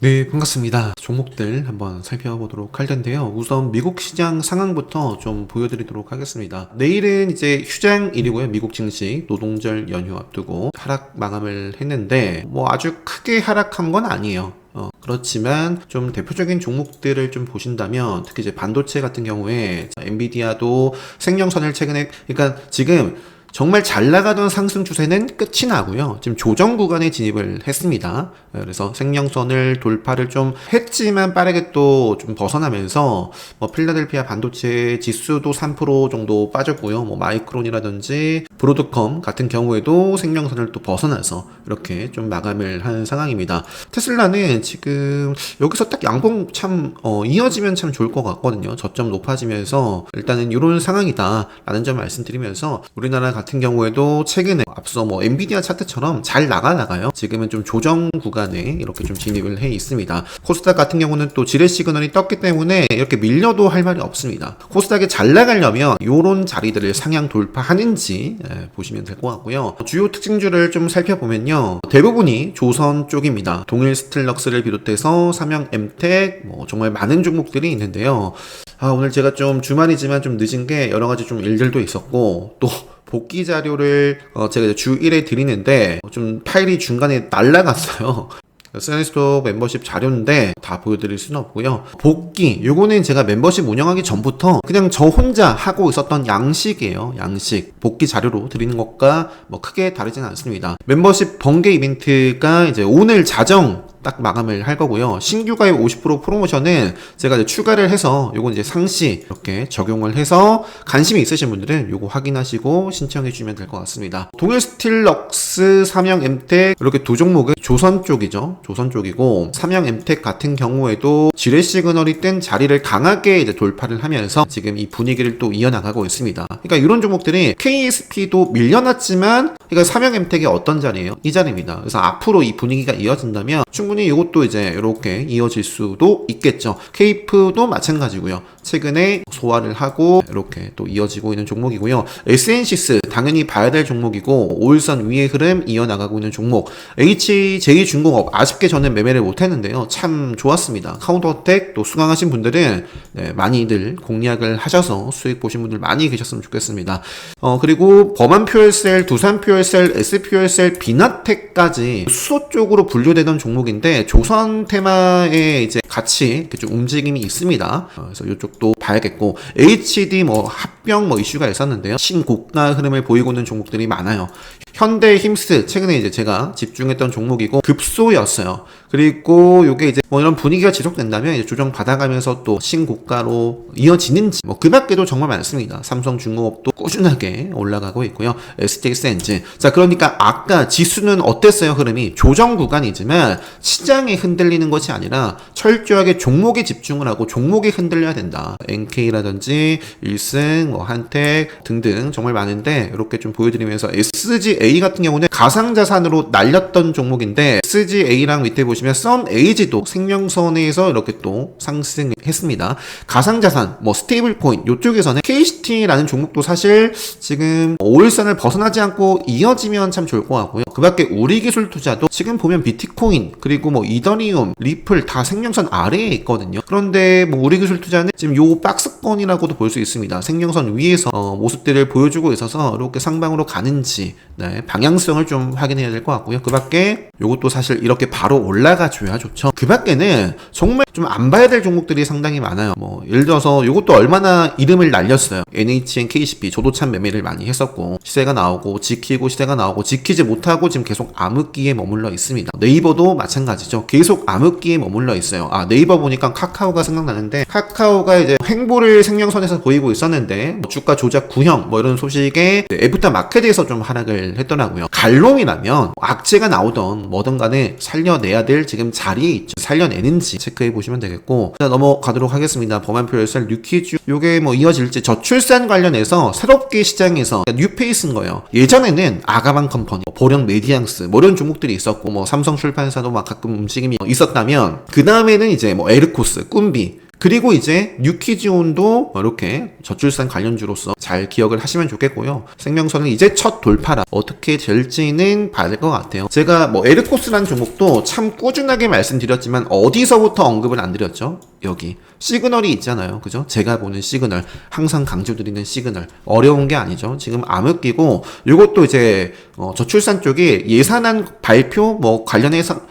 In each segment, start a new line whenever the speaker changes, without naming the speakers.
네, 반갑습니다. 종목들 한번 살펴보도록 할 텐데요. 우선 미국 시장 상황부터 좀 보여드리도록 하겠습니다. 내일은 이제 휴장일이고요. 미국 증시 노동절 연휴 앞두고 하락 마감을 했는데 아주 크게 하락한 건 아니에요. 그렇지만 좀 대표적인 종목들을 좀 보신다면 특히 이제 반도체 같은 경우에 엔비디아도 생명선을 최근에 그러니까 지금 정말 잘 나가던 상승 추세는 끝이 나고요. 지금 조정 구간에 진입을 했습니다. 그래서 생명선을 돌파를 좀 했지만 빠르게 또 좀 벗어나면서 필라델피아 반도체 지수도 3% 정도 빠졌고요. 마이크론이라든지 브로드컴 같은 경우에도 생명선을 또 벗어나서 이렇게 좀 마감을 한 상황입니다. 테슬라는 지금 여기서 딱 양봉 참 이어지면 참 좋을 것 같거든요. 저점 높아지면서 일단은 이런 상황이다라는 점 말씀드리면서 우리나라 같은 경우에도 최근에 앞서 엔비디아 차트처럼 잘 나가요. 지금은 좀 조정 구간에 이렇게 좀 진입을 해 있습니다. 코스닥 같은 경우는 또 지뢰 시그널이 떴기 때문에 이렇게 밀려도 할 말이 없습니다. 코스닥이 잘 나가려면 이런 자리들을 상향 돌파하는지 보시면 될 것 같고요. 주요 특징주를 좀 살펴보면요. 대부분이 조선 쪽입니다. 동일 스틸럭스를 비롯해서 삼형 엠텍 정말 많은 종목들이 있는데요. 오늘 제가 좀 주말이지만 좀 늦은 게 여러 가지 좀 일들도 있었고 또 복귀 자료를 제가 주 1회 드리는데 좀 파일이 중간에 날라갔어요. 사이언스톡 멤버십 자료인데 다 보여드릴 수는 없고요. 복귀 요거는 제가 멤버십 운영하기 전부터 그냥 저 혼자 하고 있었던 양식이에요. 양식 복귀 자료로 드리는 것과 크게 다르지는 않습니다. 멤버십 번개 이벤트가 이제 오늘 자정 딱 마감을 할 거고요. 신규 가입 50% 프로모션은 제가 이제 추가를 해서 요건 이제 상시 이렇게 적용을 해서 관심이 있으신 분들은 요거 확인하시고 신청해 주시면 될 것 같습니다. 동일 스틸럭스, 삼형 엠텍 이렇게 두 종목은 조선 쪽이죠. 조선 쪽이고 삼형 엠텍 같은 경우에도 지뢰 시그널이 뜬 자리를 강하게 이제 돌파를 하면서 지금 이 분위기를 또 이어나가고 있습니다. 그러니까 이런 종목들이 KSP도 밀려났지만 그러니까 삼형 엠텍이 어떤 자리예요? 이 자리입니다. 그래서 앞으로 이 분위기가 이어진다면 충분히 이것도 이제 이렇게 이어질 수도 있겠죠. 케이프도 마찬가지고요. 최근에 소화를 하고 이렇게 또 이어지고 있는 종목이고요. SNC스 당연히 봐야 될 종목이고 5일선 위의 흐름 이어나가고 있는 종목. HJ중공업 아쉽게 저는 매매를 못했는데요. 참 좋았습니다. 카운터어택 또 수강하신 분들은 많이들 공략을 하셔서 수익 보신 분들 많이 계셨으면 좋겠습니다. 그리고 범한퓨얼셀, 두산퓨얼셀, S퓨얼셀, 비나텍까지 수소 쪽으로 분류되던 종목인데 조선 테마에 이제 같이 이렇게 좀 움직임이 있습니다. 그래서 이쪽도 봐야겠고 HD 합병 이슈가 있었는데요. 신고가 흐름을 보이고 있는 종목들이 많아요. 현대 힘스 최근에 이제 제가 집중했던 종목이고 급소였어요. 그리고 요게 이제 이런 분위기가 지속된다면 이제 조정 받아가면서 또 신고가로 이어지는지 그 밖에도 정말 많습니다. 삼성중공업도 꾸준하게 올라가고 있고요. STX엔진. 자, 그러니까 아까 지수는 어땠어요? 흐름이 조정 구간이지만 시장이 흔들리는 것이 아니라 철저하게 종목에 집중을 하고 종목이 흔들려야 된다. NK라든지 일승, 한택 등등 정말 많은데 이렇게 좀 보여드리면서 SGA 같은 경우는 가상자산으로 날렸던 종목인데 SGA랑 밑에 보시면 썬에이지도 생명선에서 이렇게 또 상승했습니다. 가상자산, 스테이블코인 이쪽에서는 KCT라는 종목도 사실 지금 5일선을 벗어나지 않고 이어지면 참 좋을 것 같고요. 그 밖에 우리기술 투자도 지금 보면 비트코인 그리고 이더리움, 리플 다 생명선 아래에 있거든요. 그런데 우리기술 투자는 지금 요 박스권이라고도 볼 수 있습니다. 생명선 위에서 모습들을 보여주고 있어서 이렇게 상방으로 가는지 방향성을 좀 확인해야 될 것 같고요. 그 밖에 요것도 사실 이렇게 바로 올라가줘야 좋죠. 그 밖에는 정말 좀 안 봐야 될 종목들이 상당히 많아요. 예를 들어서 요것도 얼마나 이름을 날렸어요. NHN, KCP 저도 참 매매를 많이 했었고 시세가 나오고 지키고 시세가 나오고 지키지 못하고 지금 계속 암흑기에 머물러 있습니다. 네이버도 마찬가지죠. 계속 암흑기에 머물러 있어요. 네이버 보니까 카카오가 생각나는데 카카오가 이제 횡보를 생명선에서 보이고 있었는데 주가 조작 구형 이런 소식에 애프터 마켓에서 좀 하락을 했더라고요. 갈롱이라면 악재가 나오던 뭐든 간에 살려내야 될 지금 자리에 있죠. 살려내는지 체크해 보시면 되겠고 넘어가도록 하겠습니다. 범한표열셀 뉴키즈 요게 이어질지 저출산 관련해서 새롭게 시장에서 뉴페이스인 거예요. 예전에는 아가방 컴퍼니, 보령 메디앙스 이런 종목들이 있었고 삼성 출판사도 가끔 움직임이 있었다면 그 다음에는 이제 에르코스, 꿈비 그리고 이제 뉴키즈온도 이렇게 저출산 관련주로서 잘 기억을 하시면 좋겠고요. 생명선은 이제 첫 돌파라. 어떻게 될지는 봐야 될 것 같아요. 제가 뭐 에르코스라는 종목도 참 꾸준하게 말씀드렸지만 어디서부터 언급을 안 드렸죠? 여기 시그널이 있잖아요. 그죠? 제가 보는 시그널, 항상 강조드리는 시그널. 어려운 게 아니죠. 지금 암흑기고 이것도 이제 저출산 쪽이 예산안 발표 뭐 관련해서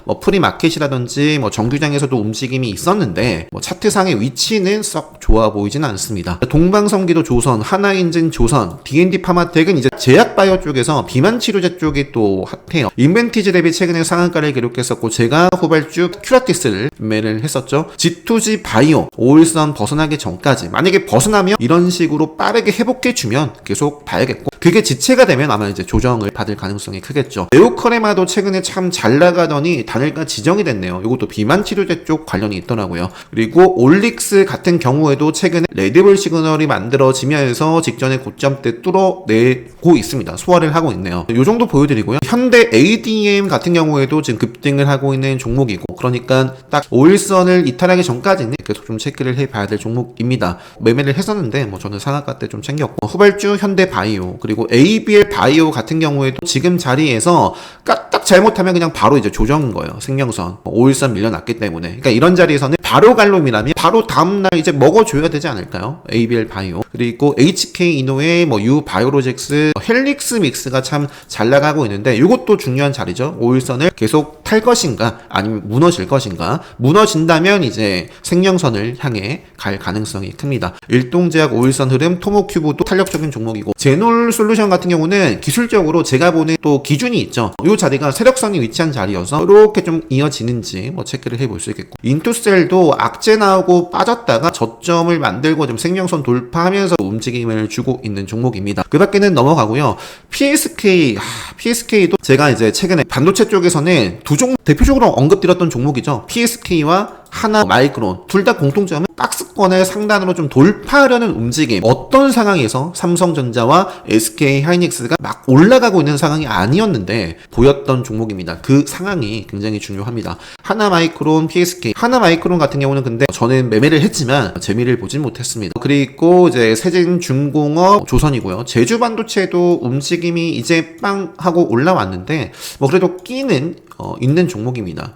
뭐 프리마켓이라든지 뭐 정규장에서도 움직임이 있었는데 뭐 차트상의 위치는 썩 좋아 보이진 않습니다. 동방성기도 조선, 하나인증 조선, D&D 파마텍은 이제 제약바이오 쪽에서 비만치료제 쪽이 또 핫해요. 인벤티지 대비 최근에 상한가를 기록했었고 제가 후발주 큐라티스를 매매를 했었죠. G2G 바이오 5일선 벗어나기 전까지 만약에 벗어나면 이런 식으로 빠르게 회복해주면 계속 봐야겠고 그게 지체가 되면 아마 이제 조정을 받을 가능성이 크겠죠. 네오커레마도 최근에 참 잘 나가더니 단일가 지정이 됐네요. 이것도 비만 치료제 쪽 관련이 있더라고요. 그리고 올릭스 같은 경우에도 최근에 레드불 시그널이 만들어지면서 직전의 고점대 뚫어내고 있습니다. 소화를 하고 있네요. 이 정도 보여드리고요. 현대 ADM 같은 경우에도 지금 급등을 하고 있는 종목이고 그러니까 딱 5일선을 이탈하기 전까지는 계속 좀 체크를 해봐야 될 종목입니다. 매매를 했었는데 뭐 저는 상한가 때 좀 챙겼고 후발주 현대바이오 그리고 ABL 바이오 같은 경우에도 지금 자리에서 딱 잘못하면 그냥 바로 이제 조정인 거예요. 생명선 5일선 밀려났기 때문에 그러니까 이런 자리에서는 바로 갈로미라면 바로 다음날 이제 먹어줘야 되지 않을까요? ABL 바이오 그리고 HK 이노의 뭐 유바이오로젝스 헬릭스 믹스가 참 잘 나가고 있는데 이것도 중요한 자리죠. 5일선을 계속 탈 것인가 아니면 무너질 것인가 무너진다면 이제 생명선을 향해 갈 가능성이 큽니다. 일동제약 5일선 흐름 토모큐브도 탄력적인 종목이고 제놀 솔루션 같은 경우는 기술적으로 제가 보는 또 기준이 있죠. 이 자리가 세력선이 위치한 자리여서 이렇게 좀 이어지는지 뭐 체크를 해볼 수 있겠고 인투셀도 악재 나오고 빠졌다가 저점을 만들고 좀 생명선 돌파하면서 움직임을 주고 있는 종목입니다. 그 밖에는 넘어가고요. PSK도 제가 이제 최근에 반도체 쪽에서는 두 종목 대표적으로 언급드렸던 종목이죠. PSK와 하나 마이크론 둘 다 공통점은 박스권을 상단으로 좀 돌파하려는 움직임 어떤 상황에서 삼성전자와 SK 하이닉스가 막 올라가고 있는 상황이 아니었는데 보였던 종목입니다. 그 상황이 굉장히 중요합니다. 하나 마이크론, PSK 하나 마이크론 같은 경우는 근데 저는 매매를 했지만 재미를 보진 못했습니다. 그리고 이제 세진중공업 조선이고요. 제주반도체도 움직임이 이제 빵 하고 올라왔는데 뭐 그래도 끼는 있는 종목입니다.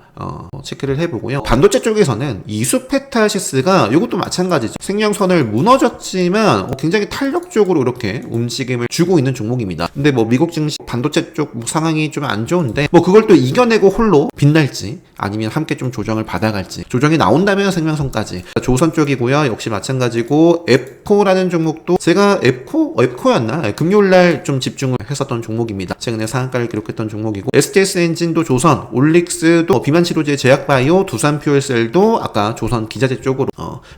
체크를 해보고요. 반도체 쪽에서는 이수페타시스가 이것도 마찬가지죠. 생명선을 무너졌지만 굉장히 탄력적으로 이렇게 움직임을 주고 있는 종목입니다. 근데 뭐 미국 증시 반도체 쪽 상황이 좀 안 좋은데 뭐 그걸 또 이겨내고 홀로 빛날지 아니면 함께 좀 조정을 받아갈지 조정이 나온다면 생명선까지 조선 쪽이고요. 역시 마찬가지고 앱코라는 종목도 제가 앱코였나? 금요일날 좀 집중을 했었던 종목입니다. 최근에 상한가를 기록했던 종목이고 STS 엔진도 조선, 올릭스도 비만치료제 제약바이오, 두산퓨얼셀도 아까 조선 기자재 쪽으로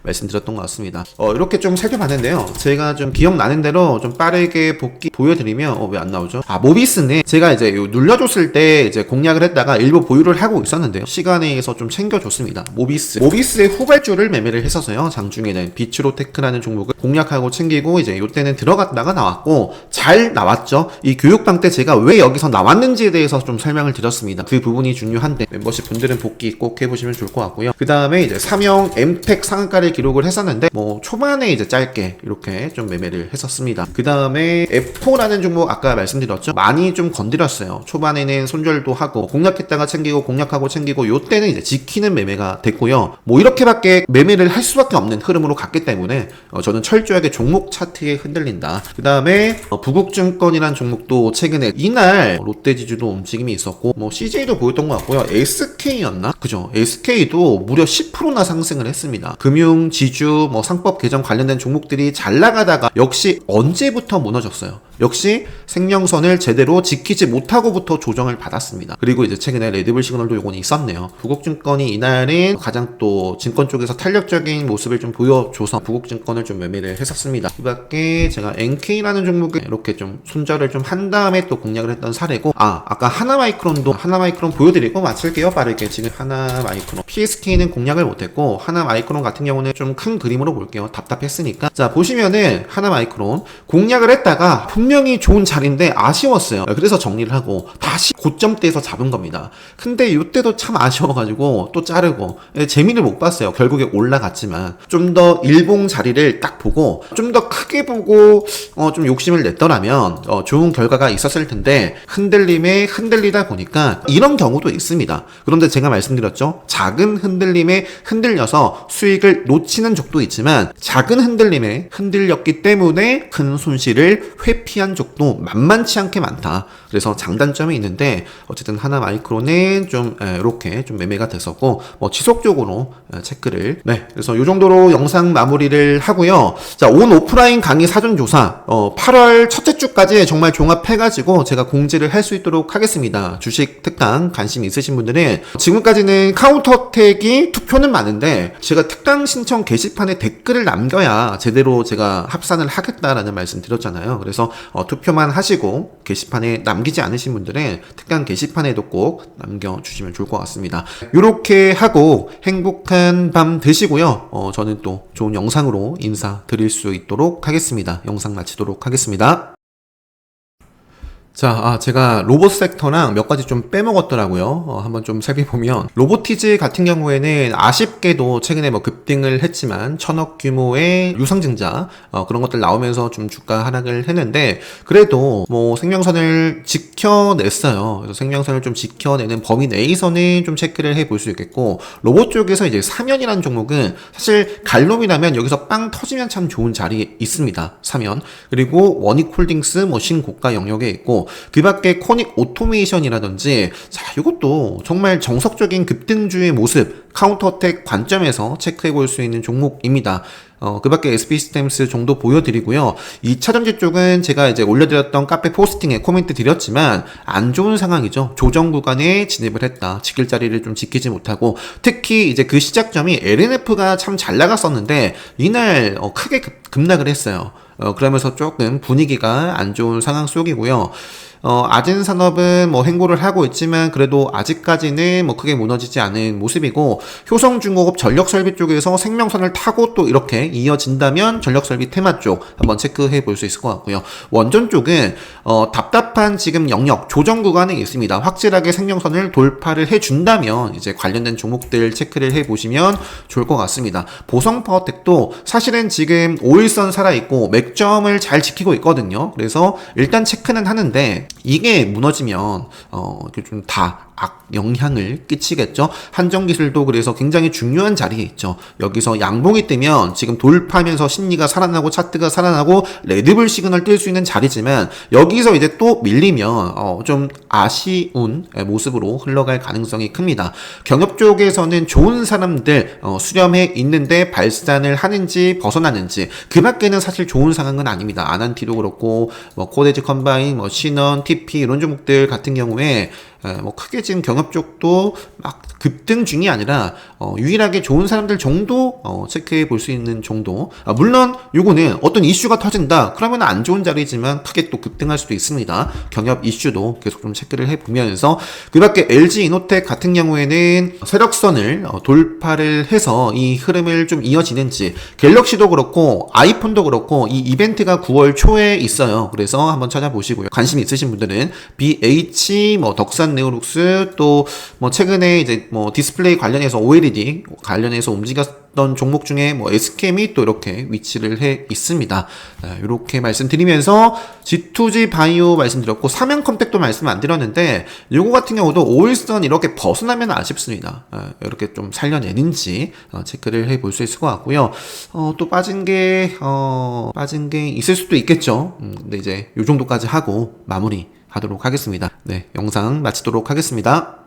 말씀드렸던 것 같습니다. 이렇게 좀 살펴봤는데요. 제가 좀 기억나는 대로 좀 빠르게 보여드리면 왜 안 나오죠? 모비스는 제가 이제 눌러줬을 때 이제 공략을 했다가 일부 보유를 하고 있었는데요. 시간에 의해서 좀 챙겨줬습니다. 모비스의 후발주를 매매를 했어서요. 장중에는 비츠로테크라는 종목을 공략하고 챙기고 이제 이때는 들어갔다가 나왔고 잘 나왔죠. 이 교육방 때 제가 왜 여기서 나왔는지에 대해서 좀 설명을 드렸습니다. 그 부분이 중요한데 멤버십 분들은 복귀 꼭 해보시면 좋을 것 같고요. 그 다음에 이제 삼형 엠텍 상한가를 기록을 했었는데 뭐 초반에 이제 짧게 이렇게 좀 매매를 했었습니다. 그 다음에 F4라는 종목 아까 말씀드렸죠. 많이 좀 건드렸어요. 초반에는 손절도 하고 공략했다가 챙기고 공략하고 챙기고 요때는 이제 지키는 매매가 됐고요. 뭐 이렇게밖에 매매를 할 수밖에 없는 흐름으로 갔기 때문에 저는 철저하게 종목 차트에 흔들린다. 그 다음에 부국증권이라는 종목도 최근에 이날 롯데지주도 움직임이 있었고 뭐 CJ도 보였던 것 같고요. SK였나? 그죠? SK도 무려 10%나 상승을 했습니다. 금융, 지주, 뭐 상법 개정 관련된 종목들이 잘 나가다가 역시 언제부터 무너졌어요. 역시 생명선을 제대로 지키지 못하고부터 조정을 받았습니다. 그리고 이제 최근에 레드불 시그널도 요건이 있었네요. 부국증권이 이날은 가장 또 증권 쪽에서 탄력적인 모습을 좀 보여줘서 부국증권을 좀 매매를 했었습니다. 그 밖에 제가 NK라는 종목을 이렇게 좀 손절을 좀 한 다음에 또 공략을 했던 사례고 아까 하나마이크론 보여드리고 마칠게요. 빠르게 지금 하나마이크론 PSK는 공략을 못했고 하나마이크론 같은 경우는 좀 큰 그림으로 볼게요. 답답했으니까 자 보시면은 하나마이크론 공략을 했다가 분명히 좋은 자리인데 아쉬웠어요. 그래서 정리를 하고 다시 고점대에서 잡은 겁니다. 근데 이때도 참 아쉬워가지고 또 자르고 재미를 못 봤어요. 결국에 올라갔지만 좀 더 일봉 자리를 딱 보고 좀 더 크게 보고 좀 욕심을 냈더라면 좋은 결과가 있었을 텐데 흔들림에 흔들리다 보니까 이런 경우도 있습니다. 그런데 제가 말씀드렸죠. 작은 흔들림에 흔들려서 수익을 놓치는 적도 있지만 작은 흔들림에 흔들렸기 때문에 큰 손실을 회피한 적도 만만치 않게 많다. 그래서 장단점이 있는데 어쨌든 하나마이크로는 좀 이렇게 좀 매매가 됐었고 지속적으로 체크를 그래서 이 정도로 영상 마무리를 하고요. 자, 온 오프라인 강의 사전조사 8월 첫째 주까지 정말 종합해가지고 제가 공지를 할 수 있도록 하겠습니다. 주식 특강 관심 있으신 분들은 지금까지는 카운터택이 투표는 많은데 제가 특강 신청 게시판에 댓글을 남겨야 제대로 제가 합산을 하겠다라는 말씀 드렸잖아요. 그래서 투표만 하시고 게시판에 남기지 않으신 분들은 특강 게시판에도 꼭 남겨주시면 좋을 것 같습니다. 이렇게 하고 행복한 밤 되시고요. 저는 또 좋은 영상으로 인사드릴 수 있도록 하겠습니다. 영상 마치도록 하겠습니다. 자, 제가 로봇 섹터랑 몇 가지 좀 빼먹었더라고요. 한번 좀 살펴보면 로보티즈 같은 경우에는 아쉽게도 최근에 급등을 했지만 1000억 규모의 유상증자 그런 것들 나오면서 좀 주가 하락을 했는데 그래도 생명선을 지켜냈어요. 그래서 생명선을 좀 지켜내는 범위 내에서는 좀 체크를 해볼 수 있겠고 로봇 쪽에서 이제 사면이라는 종목은 사실 갈놈이라면 여기서 빵 터지면 참 좋은 자리에 있습니다. 사면 그리고 원익홀딩스 신고가 영역에 있고 그 밖에 코닉 오토메이션이라든지 자 이것도 정말 정석적인 급등주의 모습 카운터택 관점에서 체크해 볼 수 있는 종목입니다. 그 밖에 SP시스템스 정도 보여드리고요. 2차전지 쪽은 제가 이제 올려드렸던 카페 포스팅에 코멘트 드렸지만 안 좋은 상황이죠. 조정 구간에 진입을 했다. 지킬 자리를 좀 지키지 못하고 특히 이제 그 시작점이 LNF가 참 잘 나갔었는데 이날 크게 급락을 했어요. 그러면서 조금 분위기가 안 좋은 상황 속이고요. 아진산업은 행보를 하고 있지만 그래도 아직까지는 크게 무너지지 않은 모습이고 효성중공업 전력설비 쪽에서 생명선을 타고 또 이렇게 이어진다면 전력설비 테마 쪽 한번 체크해 볼 수 있을 것 같고요. 원전 쪽은 답답한 지금 영역 조정 구간에 있습니다. 확실하게 생명선을 돌파를 해준다면 이제 관련된 종목들 체크를 해 보시면 좋을 것 같습니다. 보성파워텍도 사실은 지금 5일선 살아있고 맥점을 잘 지키고 있거든요. 그래서 일단 체크는 하는데 이게 무너지면 좀 다 악영향을 끼치겠죠. 한정기술도 그래서 굉장히 중요한 자리에 있죠. 여기서 양봉이 뜨면 지금 돌파하면서 심리가 살아나고 차트가 살아나고 레드불 시그널 뜰 수 있는 자리지만 여기서 이제 또 밀리면 좀 아쉬운 모습으로 흘러갈 가능성이 큽니다. 경협 쪽에서는 좋은 사람들 수렴해 있는데 발산을 하는지 벗어나는지 그 밖에는 사실 좋은 상황은 아닙니다. 아난티도 그렇고 코데즈 컴바인, 신원, TP 이런 종목들 같은 경우에 크게 지금 경협 쪽도 막 급등 중이 아니라 유일하게 좋은 사람들 정도 체크해 볼 수 있는 정도. 물론 요거는 어떤 이슈가 터진다 그러면 안 좋은 자리지만 크게 또 급등할 수도 있습니다. 경협 이슈도 계속 좀 체크를 해 보면서 그 밖에 LG 이노텍 같은 경우에는 세력선을 돌파를 해서 이 흐름을 좀 이어지는지 갤럭시도 그렇고 아이폰도 그렇고 이 이벤트가 9월 초에 있어요. 그래서 한번 찾아보시고요. 관심 있으신 분들은 BH 덕산 네오룩스 또 최근에 이제 디스플레이 관련해서 OLED 관련해서 움직였던 종목 중에 SK이 또 이렇게 위치를 해 있습니다. 이렇게 말씀드리면서 G2G 바이오 말씀드렸고 삼양컴택도 말씀 안 드렸는데 요거 같은 경우도 5일선 이렇게 벗어나면 아쉽습니다. 이렇게 좀 살려내는지 체크를 해 볼 수 있을 것 같고요. 또 빠진 게 있을 수도 있겠죠. 근데 이제 요 정도까지 하고 마무리 하도록 하겠습니다. 네, 영상 마치도록 하겠습니다.